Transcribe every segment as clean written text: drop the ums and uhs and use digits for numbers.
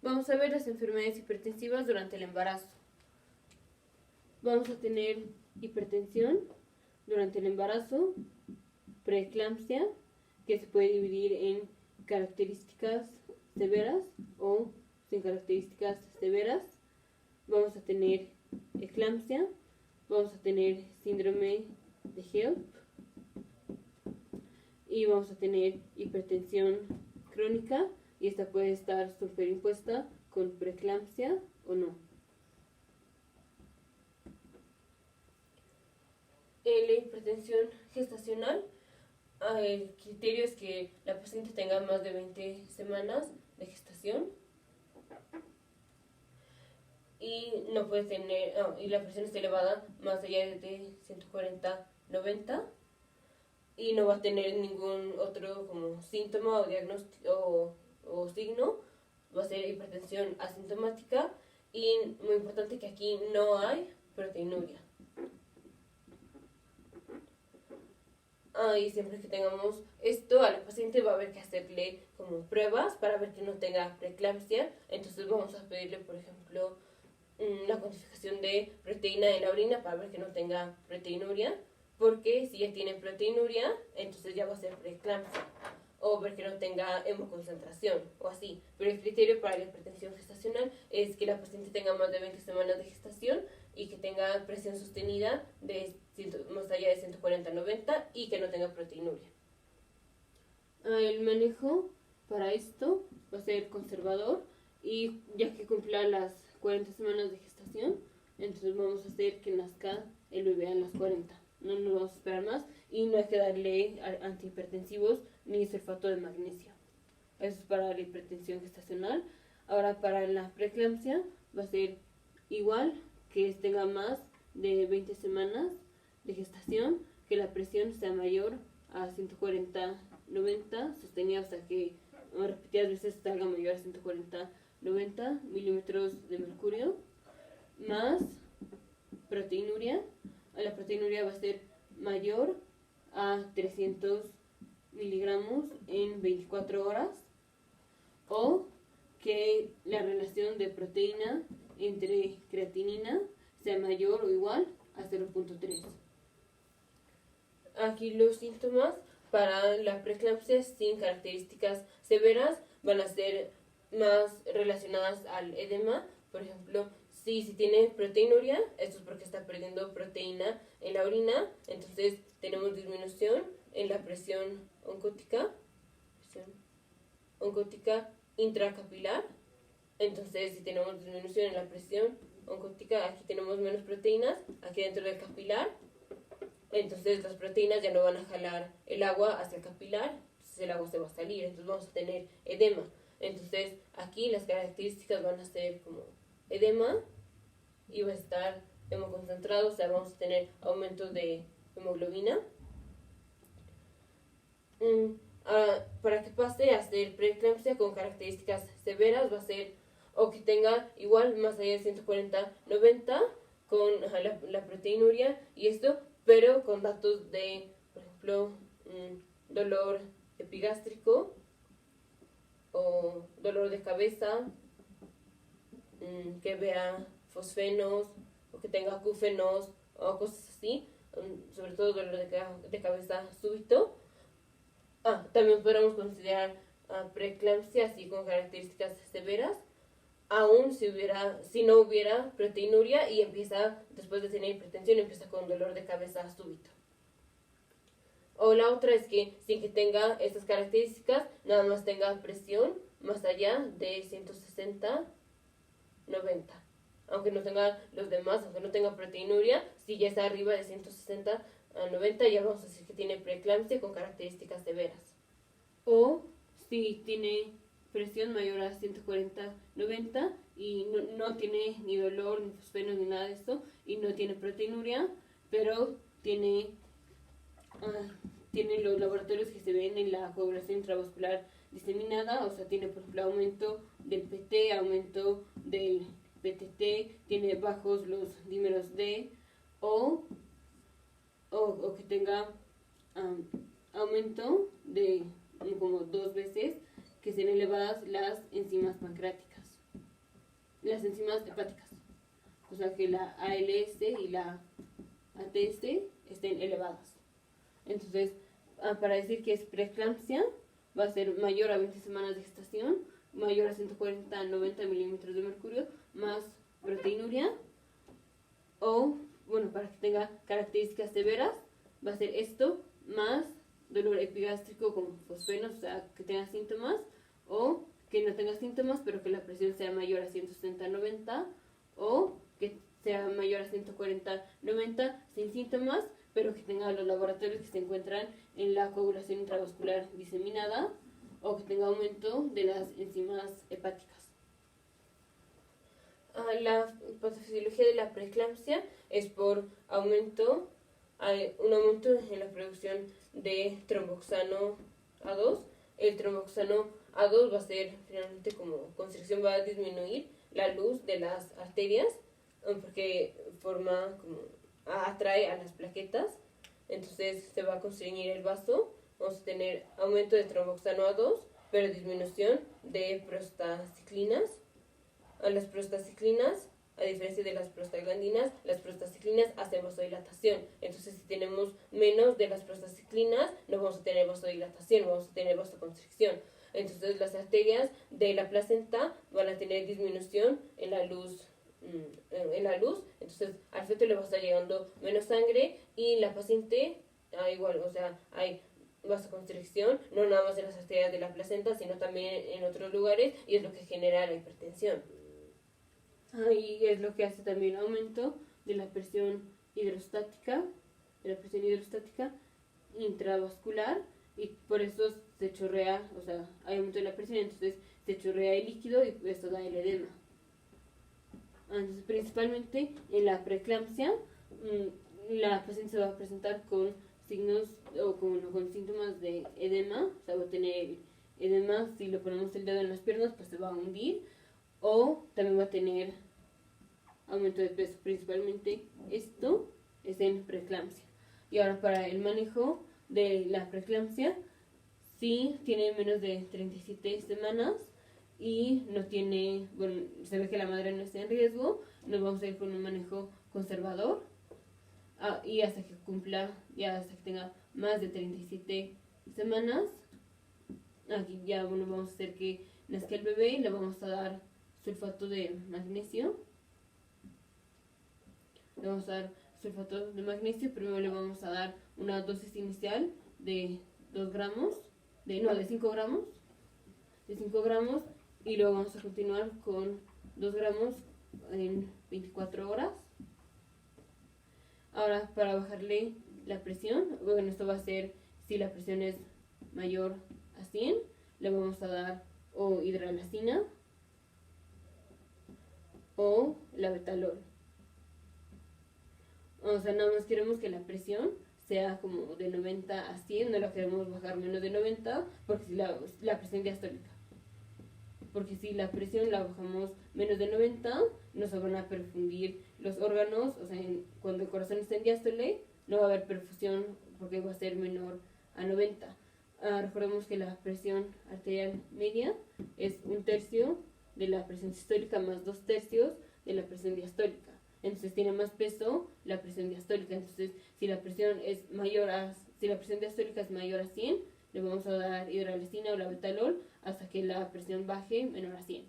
Vamos a ver las enfermedades hipertensivas durante el embarazo. Vamos a tener hipertensión durante el embarazo, preeclampsia, que se puede dividir en características severas o sin características severas. Vamos a tener eclampsia, vamos a tener síndrome de HELP y vamos a tener hipertensión crónica, y esta puede estar superimpuesta con preeclampsia o no. En la hipertensión gestacional, el criterio es que la paciente tenga más de 20 semanas de gestación y no puede tener, y la presión está elevada más allá de 140/90 y no va a tener ningún otro como síntoma o diagnóstico o signo. Va a ser hipertensión asintomática y muy importante que aquí no hay proteinuria. Y siempre que tengamos esto, a la paciente va a haber que hacerle como pruebas para ver que no tenga preeclampsia. Entonces vamos a pedirle, por ejemplo, la cuantificación de proteína en la orina para ver que no tenga proteinuria, porque si ya tiene proteinuria, entonces ya va a ser preeclampsia, o ver que no tenga hemoconcentración o así. Pero el criterio para la hipertensión gestacional es que la paciente tenga más de 20 semanas de gestación y que tenga presión sostenida de más allá de 140/90 y que no tenga proteinuria. El manejo para esto va a ser conservador, y ya que cumpla las 40 semanas de gestación, entonces vamos a hacer que nazca el bebé a las 40. No nos vamos a esperar más y no hay que darle antihipertensivos ni sulfato de magnesio. Eso es para la hipertensión gestacional. Ahora para la preeclampsia va a ser igual, que tenga más de 20 semanas de gestación, que la presión sea mayor a 140/90, sostenida hasta que repetidas veces salga mayor a 140/90 milímetros de mercurio, más proteinuria. La proteinuria va a ser mayor a 300 miligramos en 24 horas, o que la relación de proteína entre creatinina sea mayor o igual a 0.3. Aquí los síntomas para la preeclampsia sin características severas van a ser más relacionadas al edema. Por ejemplo, si tiene proteinuria, esto es porque está perdiendo proteína en la orina, entonces tenemos disminución en la presión oncótica intracapilar. Entonces, si tenemos disminución en la presión oncótica, aquí tenemos menos proteínas aquí dentro del capilar. Entonces las proteínas ya no van a jalar el agua hacia el capilar, entonces el agua se va a salir, entonces vamos a tener edema. Entonces aquí las características van a ser como edema, y va a estar hemoconcentrado, o sea, vamos a tener aumento de hemoglobina. Para que pase a ser preeclampsia con características severas, va a ser o que tenga igual más allá de 140/90 con la proteinuria y esto, pero con datos de, por ejemplo, dolor epigástrico o dolor de cabeza, que vea fosfenos o que tenga acúfenos o cosas así, sobre todo dolor de cabeza súbito. También podemos considerar preeclampsia así con características severas, aún si no hubiera proteinuria y empieza, después de tener hipertensión, empieza con dolor de cabeza súbito. O la otra es que sin que tenga estas características, nada más tenga presión más allá de 160/90. Aunque no tenga los demás, aunque no tenga proteinuria, si ya está arriba de 160/90, ya vamos a decir que tiene preeclampsia con características severas. O si tiene presión mayor a 140/90 y no tiene ni dolor, ni fosfenos, ni nada de esto, y no tiene proteinuria, pero tiene los laboratorios que se ven en la coagulación intravascular diseminada, o sea, tiene por ejemplo aumento del PT, aumento del PTT, tiene bajos los dímeros D, o que tenga aumento de como 2 veces, que sean elevadas las enzimas pancreáticas. las enzimas hepáticas. O sea, que la ALS y la ATS estén elevadas. Entonces, para decir que es preeclampsia, va a ser mayor a 20 semanas de gestación, mayor a 140 a 90 milímetros de mercurio, más proteinuria, o, bueno, para que tenga características severas, va a ser esto, más dolor epigástrico con fosfenos, o sea, que tenga síntomas, o que no tenga síntomas, pero que la presión sea mayor a 160-90, o que sea mayor a 140-90 sin síntomas, pero que tenga los laboratorios que se encuentran en la coagulación intravascular diseminada, o que tenga aumento de las enzimas hepáticas. La patofisiología de la preeclampsia es por hay un aumento en la producción de tromboxano A2. El tromboxano A2 va a ser finalmente como constricción, va a disminuir la luz de las arterias porque atrae a las plaquetas, entonces se va a constreñir el vaso. Vamos a tener aumento de tromboxano A2, pero disminución de prostaciclinas. A las prostaciclinas, a diferencia de las prostaglandinas, las prostaciclinas hacen vasodilatación. Entonces, si tenemos menos de las prostaciclinas, no vamos a tener vasodilatación, vamos a tener vasoconstricción. Entonces, las arterias de la placenta van a tener disminución en la luz. Entonces, al feto le va a estar llegando menos sangre y la paciente, igual, o sea, hay vasoconstricción, no nada más en las arterias de la placenta, sino también en otros lugares, y es lo que genera la hipertensión. Y es lo que hace también aumento de la presión hidrostática, intravascular, y por eso se chorrea, o sea, hay aumento de la presión, entonces se chorrea el líquido y esto da el edema. Entonces, principalmente en la preeclampsia, la paciente se va a presentar con signos o con síntomas de edema, o sea, va a tener edema. Si le ponemos el dedo en las piernas, pues se va a hundir, o también va a tener aumento de peso. Principalmente esto es en preeclampsia. Y ahora, para el manejo de la preeclampsia, si tiene menos de 37 semanas y no tiene, bueno, se ve que la madre no está en riesgo, nos vamos a ir con un manejo conservador, y hasta que tenga más de 37 semanas, aquí ya, bueno, vamos a hacer que nazca el bebé y le vamos a dar sulfato de magnesio. Primero le vamos a dar una dosis inicial de 5 gramos, y luego vamos a continuar con 2 gramos en 24 horas. Ahora, para bajarle la presión, bueno, esto va a ser si la presión es mayor a 100, le vamos a dar o hidralazina o labetalol. O sea, nada más queremos que la presión sea como de 90 a 100, no la queremos bajar menos de 90, porque si la presión diastólica. Porque si la presión la bajamos menos de 90, nos van a perfundir los órganos, o sea, cuando el corazón está en diástole, no va a haber perfusión porque va a ser menor a 90. Recordemos que la presión arterial media es 1/3 de la presión sistólica más 2/3 de la presión diastólica. Entonces tiene más peso la presión diastólica. Entonces, si la presión diastólica es mayor a 100, le vamos a dar hidralazina o labetalol hasta que la presión baje menor a 100.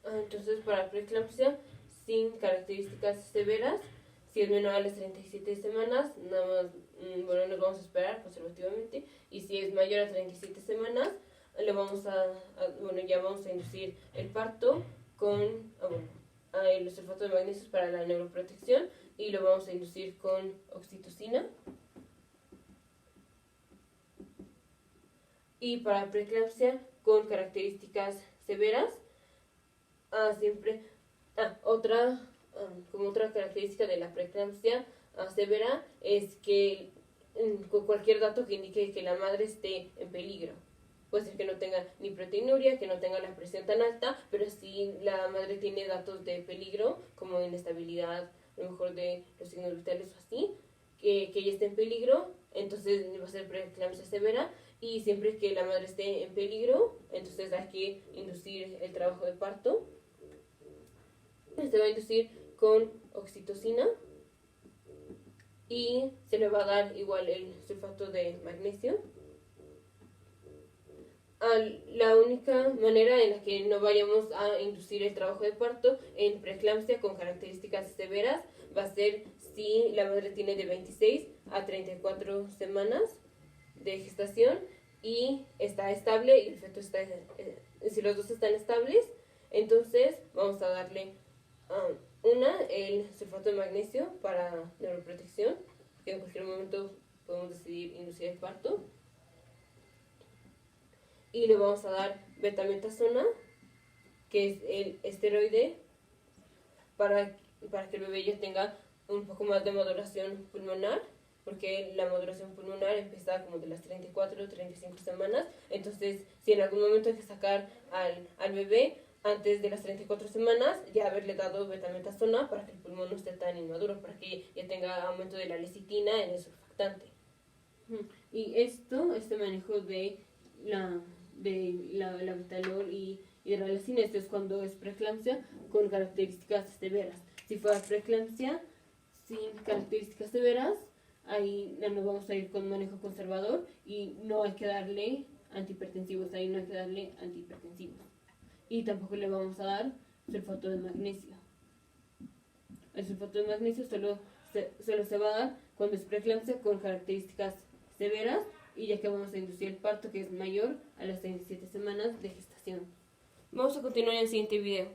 Entonces, para preeclampsia sin características severas, si es menor a las 37 semanas, nada más, nos vamos a esperar conservativamente. Y si es mayor a 37 semanas, ya vamos a inducir el parto con los sulfatos de magnesio para la neuroprotección, y lo vamos a inducir con oxitocina. Y para preeclampsia con características severas, otra característica de la preeclampsia severa es que con cualquier dato que indique que la madre esté en peligro. Puede ser que no tenga ni proteinuria, que no tenga la presión tan alta, pero si la madre tiene datos de peligro, como inestabilidad, a lo mejor de los signos vitales o así, que ella esté en peligro, entonces va a ser preeclampsia severa. y siempre que la madre esté en peligro, entonces hay que inducir el trabajo de parto. Se va a inducir con oxitocina y se le va a dar igual el sulfato de magnesio. La única manera en la que no vayamos a inducir el trabajo de parto en preeclampsia con características severas va a ser si la madre tiene de 26 a 34 semanas de gestación y está estable y el feto está, si los dos están estables, entonces vamos a darle el sulfato de magnesio para neuroprotección, que en cualquier momento podemos decidir inducir el parto. Y le vamos a dar betametasona, que es el esteroide, para que el bebé ya tenga un poco más de maduración pulmonar, porque la maduración pulmonar empieza como de las 34 o 35 semanas. Entonces, si en algún momento hay que sacar al bebé antes de las 34 semanas, ya haberle dado betametasona para que el pulmón no esté tan inmaduro, para que ya tenga aumento de la lecitina en el surfactante. Y este manejo de la betalol y hidralazina, esto es cuando es preeclampsia con características severas. Si fuera preeclampsia sin características severas, ahí nos vamos a ir con manejo conservador y no hay que darle antihipertensivos, y tampoco le vamos a dar sulfato de magnesio. El sulfato de magnesio solo se va a dar cuando es preeclampsia con características severas y ya que vamos a inducir el parto, que es mayor a las 37 semanas de gestación. Vamos a continuar en el siguiente video.